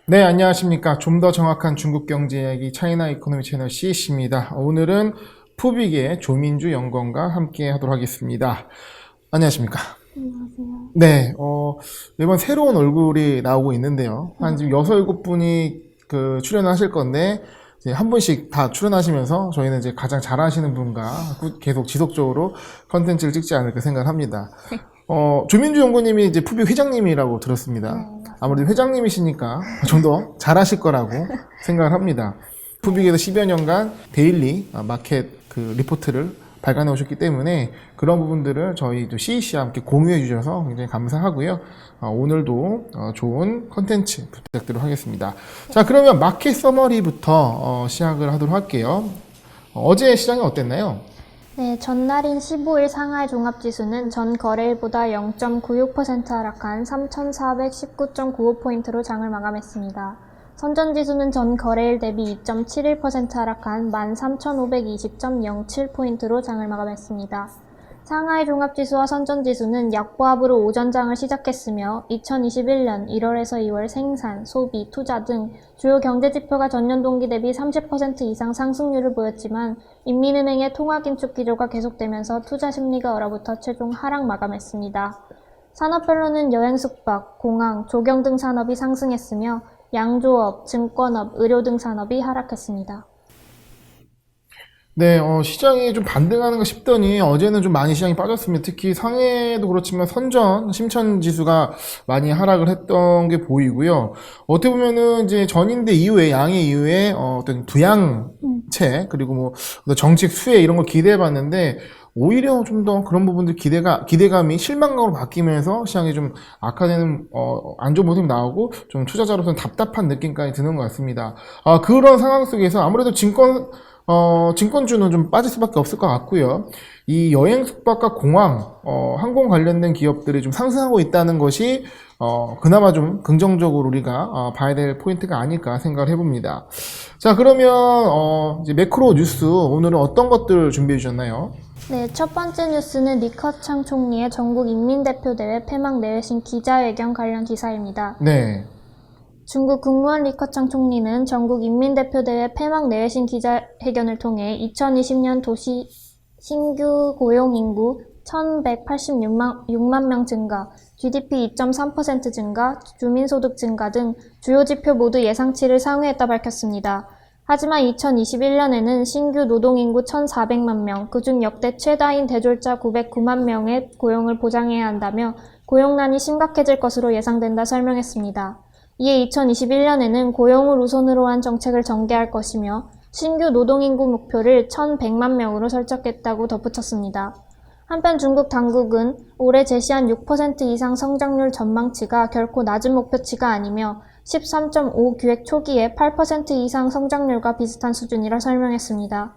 네, 안녕하십니까. 좀 더 정확한 중국 경제 이야기 차이나 이코노미 채널 CC입니다. 오늘은 푸빅의 조민주 연구원과 함께 하도록 하겠습니다. 안녕하십니까. 안녕하세요. 네, 매번 새로운 얼굴이 나오고 있는데요. 한 지금 6, 7분이 출연하실 건데, 이제 한 분씩 다 출연하시면서 저희는 이제 가장 잘하시는 분과 계속 지속적으로 컨텐츠를 찍지 않을까 생각합니다. 조민주 연구님이 이제 푸빅 회장님이라고 들었습니다. 맞습니다. 아무래도 회장님이시니까 좀 더 잘하실 거라고 생각을 합니다. 푸빅에서 10여 년간 데일리 마켓 리포트를 발간해 오셨기 때문에 그런 부분들을 저희 CEC와 함께 공유해 주셔서 굉장히 감사하고요. 오늘도 좋은 컨텐츠 부탁드리도록 하겠습니다. 자, 그러면 마켓 서머리부터 시작을 하도록 할게요. 어제 시장이 어땠나요? 네, 전날인 15일 상하이 종합지수는 전 거래일보다 0.96% 하락한 3,419.95포인트로 장을 마감했습니다. 선전지수는 전 거래일 대비 2.71% 하락한 13,520.07포인트로 장을 마감했습니다. 상하이 종합지수와 선전지수는 약보합으로 오전장을 시작했으며 2021년 1월에서 2월 생산, 소비, 투자 등 주요 경제지표가 전년 동기 대비 30% 이상 상승률을 보였지만 인민은행의 통화긴축 기조가 계속되면서 투자 심리가 얼어붙어 최종 하락 마감했습니다. 산업별로는 여행 숙박, 공항, 조경 등 산업이 상승했으며 양조업, 증권업, 의료 등 산업이 하락했습니다. 네, 시장이 좀 반등하는가 싶더니 어제는 좀 많이 시장이 빠졌습니다. 특히 상해도 그렇지만 심천 지수가 많이 하락을 했던 게 보이고요. 어떻게 보면은 이제 전인대 이후에, 양해 이후에 어떤 부양책, 그리고 뭐 정책 수혜 이런 걸 기대해 봤는데 오히려 좀 더 그런 부분들 기대감이 실망감으로 바뀌면서 시장이 좀 악화되는, 안 좋은 모습이 나오고 좀 투자자로서는 답답한 느낌까지 드는 것 같습니다. 그런 상황 속에서 아무래도 증권주는 좀 빠질 수밖에 없을 것 같고요. 이 여행 숙박과 공항, 항공 관련된 기업들이 좀 상승하고 있다는 것이 그나마 좀 긍정적으로 우리가 봐야 될 포인트가 아닐까 생각을 해봅니다. 자, 그러면 이제 매크로 뉴스 오늘은 어떤 것들 준비해 주셨나요? 네, 첫 번째 뉴스는 리커창 총리의 전국인민대표대회 폐막 내외신 기자회견 관련 기사입니다. 네. 중국 국무원 리커창 총리는 전국인민대표대회 폐막 내외신 기자회견을 통해 2020년 도시 신규 고용인구 1,186만 명 증가, GDP 2.3% 증가, 주민소득 증가 등 주요 지표 모두 예상치를 상회했다 밝혔습니다. 하지만 2021년에는 신규 노동인구 1,400만 명, 그중 역대 최다인 대졸자 909만 명의 고용을 보장해야 한다며 고용난이 심각해질 것으로 예상된다 설명했습니다. 이에 2021년에는 고용을 우선으로 한 정책을 전개할 것이며 신규 노동인구 목표를 1,100만 명으로 설정했다고 덧붙였습니다. 한편 중국 당국은 올해 제시한 6% 이상 성장률 전망치가 결코 낮은 목표치가 아니며 13.5 기획 초기에 8% 이상 성장률과 비슷한 수준이라 설명했습니다.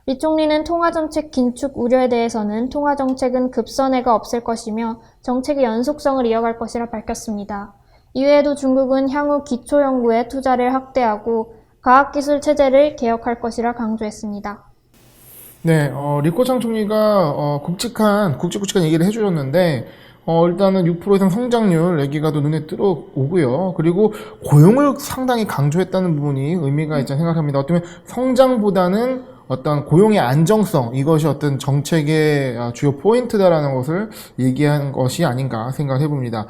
리 총리는 통화정책 긴축 우려에 대해서는 통화정책은 급선회가 없을 것이며 정책의 연속성을 이어갈 것이라 밝혔습니다. 이외에도 중국은 향후 기초연구에 투자를 확대하고 과학기술 체제를 개혁할 것이라 강조했습니다. 네, 리코창 총리가 굵직굵직한 얘기를 해주셨는데 일단은 6% 이상 성장률 얘기가 또 눈에 들어오고요. 그리고 고용을 상당히 강조했다는 부분이 의미가 있다고 생각합니다. 어쩌면 성장보다는 어떤 고용의 안정성, 이것이 어떤 정책의 주요 포인트다라는 것을 얘기한 것이 아닌가 생각을 해봅니다.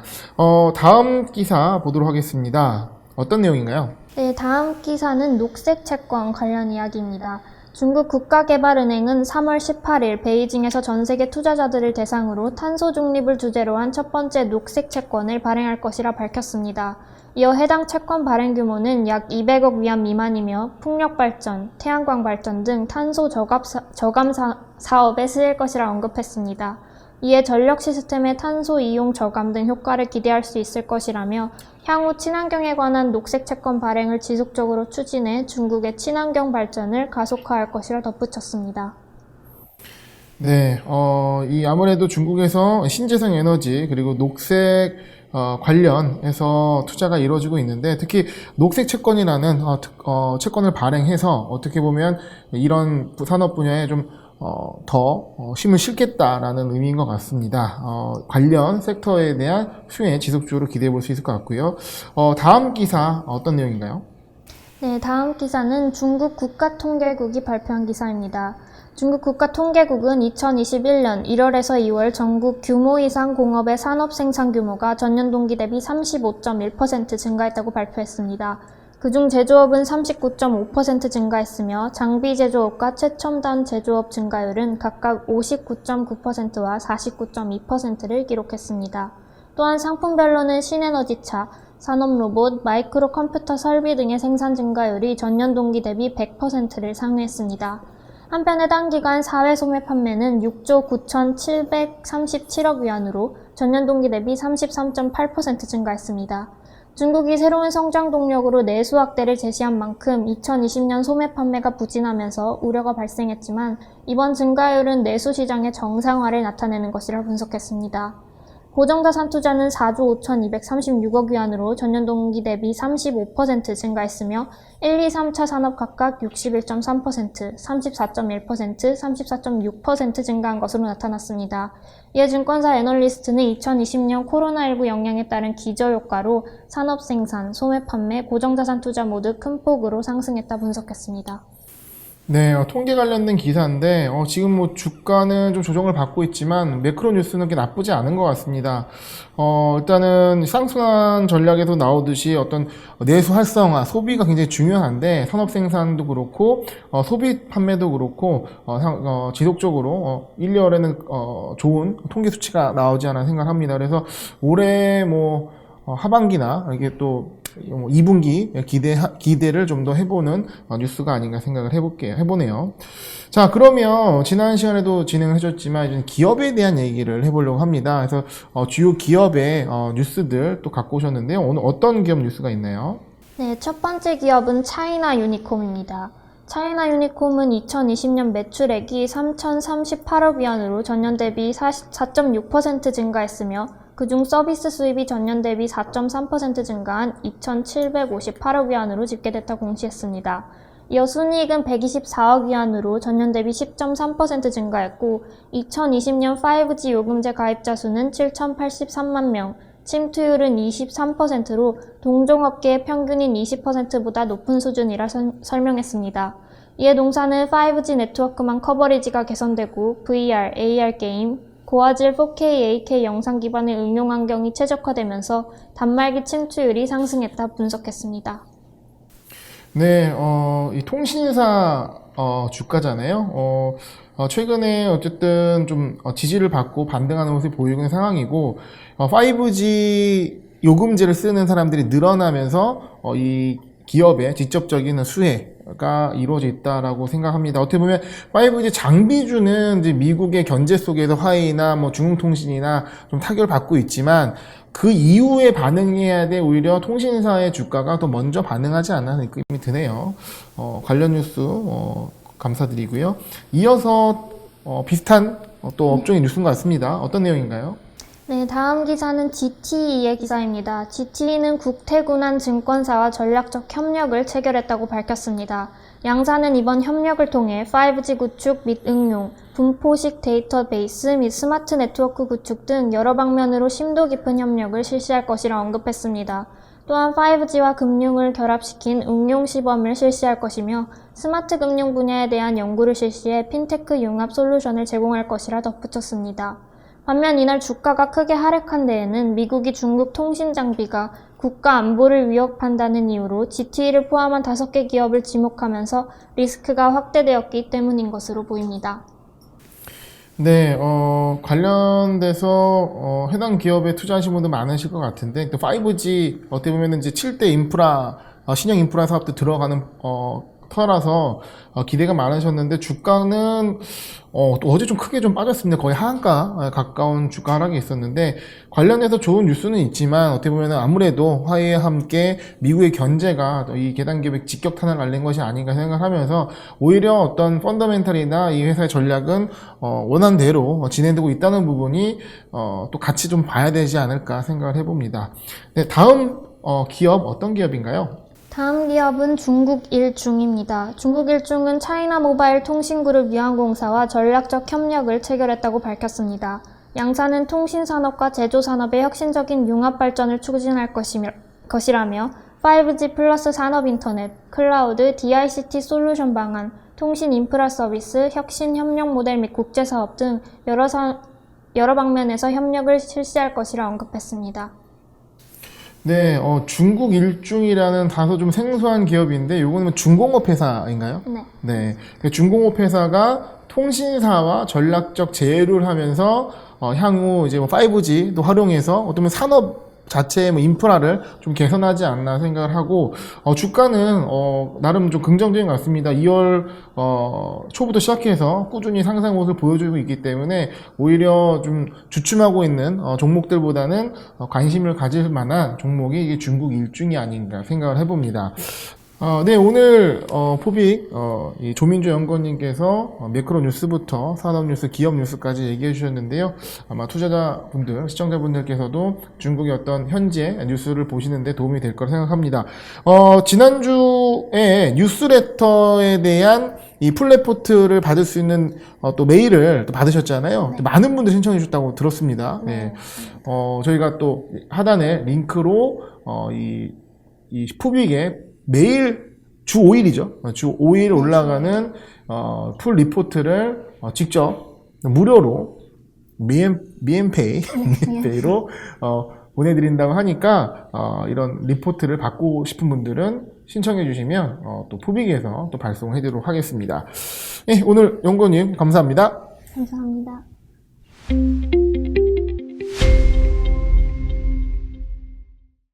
다음 기사 보도록 하겠습니다. 어떤 내용인가요? 네, 다음 기사는 녹색 채권 관련 이야기입니다. 중국 국가개발은행은 3월 18일 베이징에서 전세계 투자자들을 대상으로 탄소 중립을 주제로 한 첫 번째 녹색 채권을 발행할 것이라 밝혔습니다. 이어 해당 채권 발행 규모는 약 200억 위안 미만이며 풍력 발전, 태양광 발전 등 탄소 저감 사업에 쓰일 것이라 언급했습니다. 이에 전력 시스템의 탄소 이용 저감 등 효과를 기대할 수 있을 것이라며 향후 친환경에 관한 녹색 채권 발행을 지속적으로 추진해 중국의 친환경 발전을 가속화할 것이라 덧붙였습니다. 네, 아무래도 중국에서 신재생 에너지 그리고 녹색 관련해서 투자가 이루어지고 있는데 특히 녹색 채권이라는 채권을 발행해서 어떻게 보면 이런 산업 분야에 좀 더 힘을 실겠다라는 의미인 것 같습니다. 관련 섹터에 대한 수혜 지속적으로 기대해 볼 수 있을 것 같고요. 다음 기사 어떤 내용인가요? 네, 다음 기사는 중국 국가통계국이 발표한 기사입니다. 중국 국가통계국은 2021년 1월에서 2월 전국 규모 이상 공업의 산업 생산 규모가 전년 동기 대비 35.1% 증가했다고 발표했습니다. 그중 제조업은 39.5% 증가했으며 장비 제조업과 최첨단 제조업 증가율은 각각 59.9%와 49.2%를 기록했습니다. 또한 상품별로는 신에너지차, 산업로봇, 마이크로 컴퓨터 설비 등의 생산 증가율이 전년 동기 대비 100%를 상회했습니다. 한편 해당 기간 사회 소매 판매는 6조 9,737억 위안으로 전년 동기 대비 33.8% 증가했습니다. 중국이 새로운 성장 동력으로 내수 확대를 제시한 만큼 2020년 소매 판매가 부진하면서 우려가 발생했지만 이번 증가율은 내수 시장의 정상화를 나타내는 것이라 분석했습니다. 고정자산 투자는 4조 5,236억 위안으로 전년 동기 대비 35% 증가했으며 1, 2, 3차 산업 각각 61.3%, 34.1%, 34.6% 증가한 것으로 나타났습니다. 이에 증권사 애널리스트는 2020년 코로나19 영향에 따른 기저효과로 산업 생산, 소매 판매, 고정자산 투자 모두 큰 폭으로 상승했다 분석했습니다. 네, 통계 관련된 기사인데 지금 뭐 주가는 좀 조정을 받고 있지만 매크로 뉴스는 그렇게 나쁘지 않은 것 같습니다. 일단은 쌍순환 전략에도 나오듯이 어떤 내수 활성화, 소비가 굉장히 중요한데 산업 생산도 그렇고 소비 판매도 그렇고 지속적으로 1, 2월에는 좋은 통계 수치가 나오지 않아 생각합니다. 그래서 올해 뭐 하반기나 이게 또 2분기 기대를 좀 더 해보는 뉴스가 아닌가 생각을 해보네요. 자, 그러면 지난 시간에도 진행을 해줬지만 이제 기업에 대한 얘기를 해보려고 합니다. 그래서 주요 기업의 뉴스들 또 갖고 오셨는데요. 오늘 어떤 기업 뉴스가 있나요? 네, 첫 번째 기업은 차이나 유니콤입니다. 차이나 유니콤은 2020년 매출액이 3,038억 위안으로 전년 대비 4.6% 증가했으며 그중 서비스 수입이 전년 대비 4.3% 증가한 2,758억 위안으로 집계됐다 공시했습니다. 이어 순이익은 124억 위안으로 전년 대비 10.3% 증가했고 2020년 5G 요금제 가입자 수는 7,083만 명, 침투율은 23%로 동종업계의 평균인 20%보다 높은 수준이라 설명했습니다. 이에 동사는 5G 네트워크망 커버리지가 개선되고 VR, AR 게임, 고화질 4K, 8K 영상 기반의 응용 환경이 최적화되면서 단말기 침투율이 상승했다 분석했습니다. 네, 이 통신사 주가잖아요. 최근에 어쨌든 좀 지지를 받고 반등하는 모습이 보이는 상황이고 5G 요금제를 쓰는 사람들이 늘어나면서 이 기업의 직접적인 수혜가 이루어져 있다라고 생각합니다. 어떻게 보면 5G 장비주는 이제 미국의 견제 속에서 화웨이나 뭐 중흥통신이나 좀 타격을 받고 있지만 그 이후에 반응해야 돼 오히려 통신사의 주가가 더 먼저 반응하지 않나 하는 느낌이 드네요. 관련 뉴스 감사드리고요. 이어서 비슷한 또 업종의 뉴스인 것 같습니다. 어떤 내용인가요? 네, 다음 기사는 GTE의 기사입니다. GTE는 국태군안 증권사와 전략적 협력을 체결했다고 밝혔습니다. 양사는 이번 협력을 통해 5G 구축 및 응용, 분포식 데이터베이스 및 스마트 네트워크 구축 등 여러 방면으로 심도 깊은 협력을 실시할 것이라 언급했습니다. 또한 5G와 금융을 결합시킨 응용 시범을 실시할 것이며 스마트 금융 분야에 대한 연구를 실시해 핀테크 융합 솔루션을 제공할 것이라 덧붙였습니다. 반면 이날 주가가 크게 하락한 데에는 미국이 중국 통신 장비가 국가 안보를 위협한다는 이유로 GTE를 포함한 5개 기업을 지목하면서 리스크가 확대되었기 때문인 것으로 보입니다. 네, 관련돼서 해당 기업에 투자하신 분들 많으실 것 같은데 또 5G 어떻게 보면 이제 7대 인프라 신형 인프라 사업도 들어가는 터라서 기대가 많으셨는데 주가는 또 어제 좀 크게 좀 빠졌습니다. 거의 하한가 가까운 주가 하락이 있었는데 관련해서 좋은 뉴스는 있지만 어떻게 보면 아무래도 화해와 함께 미국의 견제가 이 계단 기업에 직격탄을 날린 것이 아닌가 생각하면서 오히려 어떤 펀더멘탈이나 이 회사의 전략은 원하는 대로 진행되고 있다는 부분이 또 같이 좀 봐야 되지 않을까 생각을 해봅니다. 네, 다음 기업 어떤 기업인가요? 다음 기업은 중국 일중입니다. 중국 일중은 차이나 모바일 통신그룹 위안공사와 전략적 협력을 체결했다고 밝혔습니다. 양사는 통신산업과 제조산업의 혁신적인 융합 발전을 추진할 것이라며 5G 플러스 산업인터넷, 클라우드, DICT 솔루션 방안, 통신 인프라 서비스, 혁신 협력 모델 및 국제사업 등 여러 방면에서 협력을 실시할 것이라 언급했습니다. 네, 중국 일중이라는 다소 좀 생소한 기업인데, 요거는 중공업 회사인가요? 네. 네. 그 중공업 회사가 통신사와 전략적 제휴를 하면서, 향후 이제 뭐 5G도 활용해서 어떤 보면 산업 자체의 뭐 인프라를 좀 개선하지 않나 생각을 하고, 주가는, 나름 좀 긍정적인 것 같습니다. 2월, 초부터 시작해서 꾸준히 상승 모습을 보여주고 있기 때문에 오히려 좀 주춤하고 있는, 종목들보다는 관심을 가질 만한 종목이 이게 중국 일중이 아닌가 생각을 해봅니다. 네, 오늘, 포빅, 이 조민주 연구원님께서 매크로 뉴스부터 산업 뉴스, 기업 뉴스까지 얘기해 주셨는데요. 아마 투자자분들, 시청자분들께서도 중국의 어떤 현재 뉴스를 보시는데 도움이 될 거라 생각합니다. 지난주에 뉴스레터에 대한 이 풀레포트를 받을 수 있는 또 메일을 또 받으셨잖아요. 또 많은 분들이 신청해 주셨다고 들었습니다. 네. 저희가 또 하단에 링크로, 이 포빅의 매일 주 5일이죠. 주 5일 올라가는 풀 리포트를 직접 무료로 미엔페이로 보내드린다고 하니까 이런 리포트를 받고 싶은 분들은 신청해 주시면 또 포빅에서 또 발송을 해드리도록 하겠습니다. 네, 오늘 연구원님 감사합니다. 감사합니다.